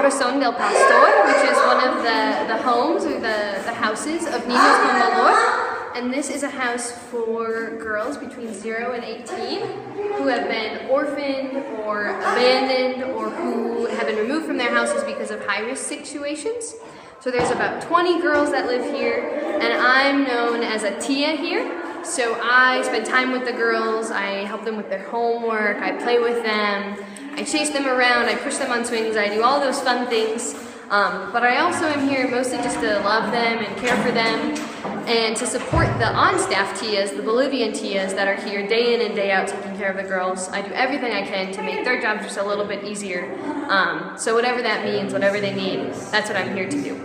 Corazón del Pastor, which is one of the homes or the houses of Niños con Valor. And this is a house for girls between 0 and 18 who have been orphaned or abandoned or who have been removed from their houses because of high-risk situations. So there's about 20 girls that live here, and I'm known as a tia here. So I spend time with the girls, I help them with their homework, I play with them, I chase them around, I push them on swings, I do all those fun things. But I also am here mostly just to love them and care for them and to support the on-staff tias, the Bolivian tias that are here day in and day out taking care of the girls. I do everything I can to make their jobs just a little bit easier. So whatever that means, whatever they need, that's what I'm here to do.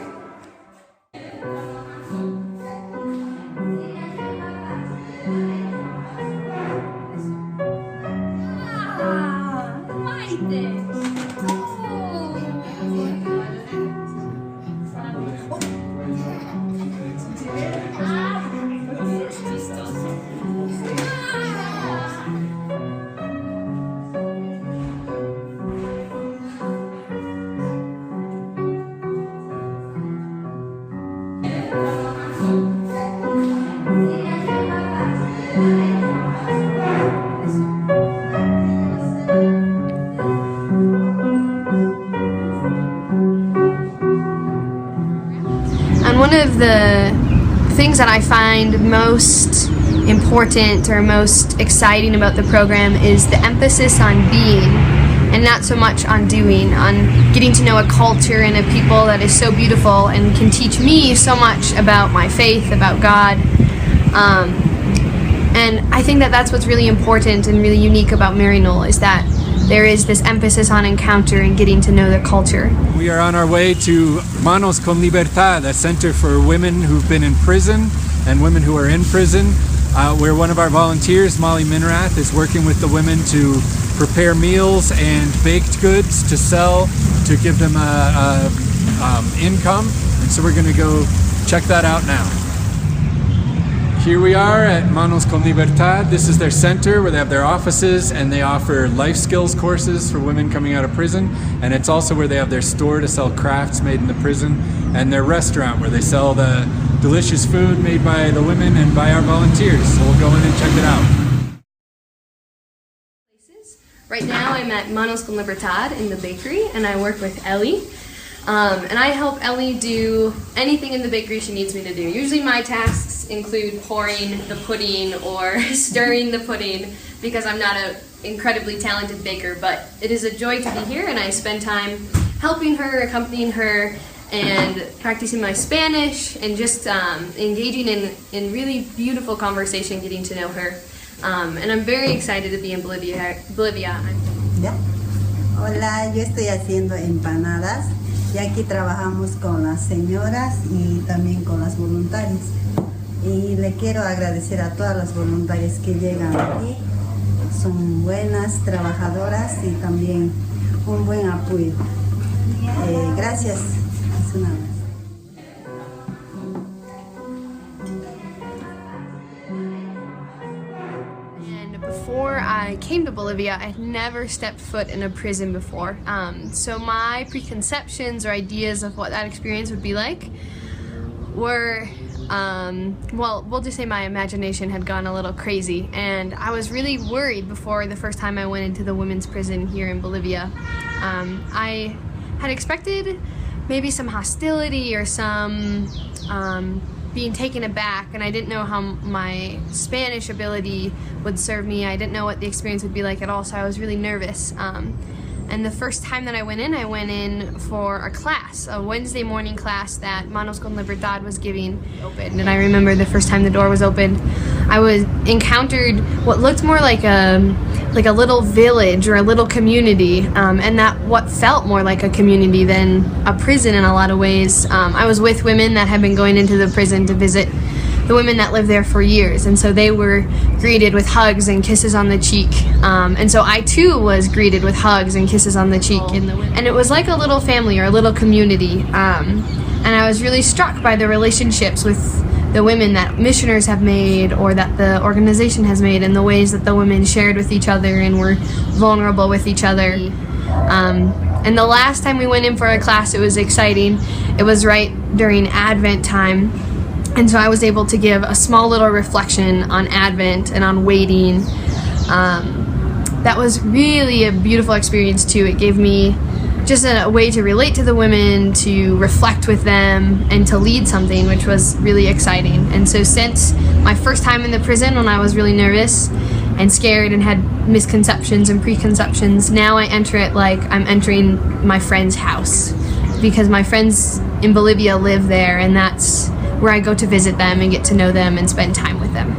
And one of the things that I find most important or most exciting about the program is the emphasis on being and not so much on doing, on getting to know a culture and a people that is so beautiful and can teach me so much about my faith, about God. And I think that that's what's really important and really unique about Maryknoll, is that there is this emphasis on encounter and getting to know the culture. We are on our way to Manos con Libertad, a center for women who've been in prison and women who are in prison, where one of our volunteers, Minnerath, is working with the women to prepare meals and baked goods to sell, to give them income. And so we're going to go check that out now. Here we are at Manos con Libertad. This is their center where they have their offices, and they offer life skills courses for women coming out of prison. And it's also where they have their store to sell crafts made in the prison, and their restaurant where they sell the delicious food made by the women and by our volunteers. So we'll go in and check it out. Right now I'm at Manos con Libertad in the bakery, and I work with Ellie. And I help Ellie do anything in the bakery she needs me to do. Usually my tasks include pouring the pudding or stirring the pudding, because I'm not an incredibly talented baker, but it is a joy to be here, and I spend time helping her, accompanying her, and practicing my Spanish, and just engaging in really beautiful conversation, getting to know her. And I'm very excited to be in Bolivia. ¿Ya? Hola, yo estoy haciendo empanadas. Y aquí trabajamos con las señoras y también con las voluntarias. Y le quiero agradecer a todas las voluntarias que llegan aquí. Son buenas trabajadoras y también un buen apoyo. Gracias. Es una vez. Before I came to Bolivia, I had never stepped foot in a prison before. So my preconceptions or ideas of what that experience would be like were, well, we'll just say my imagination had gone a little crazy. And I was really worried before the first time I went into the women's prison here in Bolivia. I had expected maybe some hostility or some being taken aback, and I didn't know how my Spanish ability would serve me. I didn't know what the experience would be like at all, so I was really nervous. And the first time that I went in for a class, a Wednesday morning class that Manos con Libertad was giving. And I remember the first time the door was opened, I encountered what looked more like a little village or a little community, and that what felt more like a community than a prison in a lot of ways. I was with women that had been going into the prison to visit the women that lived there for years, and so they were greeted with hugs and kisses on the cheek, and so I too was greeted with hugs and kisses on the cheek, and it was like a little family or a little community, and I was really struck by the relationships with the women that missioners have made or that the organization has made, and the ways that the women shared with each other and were vulnerable with each other. And the last time we went in for a class, it was exciting. It was right during Advent time. And so I was able to give a small little reflection on Advent and on waiting. That was really a beautiful experience too. It gave me just a way to relate to the women, to reflect with them, and to lead something, which was really exciting. And so since my first time in the prison, when I was really nervous and scared and had misconceptions and preconceptions, now I enter it like I'm entering my friend's house, because my friends in Bolivia live there, and that's where I go to visit them and get to know them and spend time with them.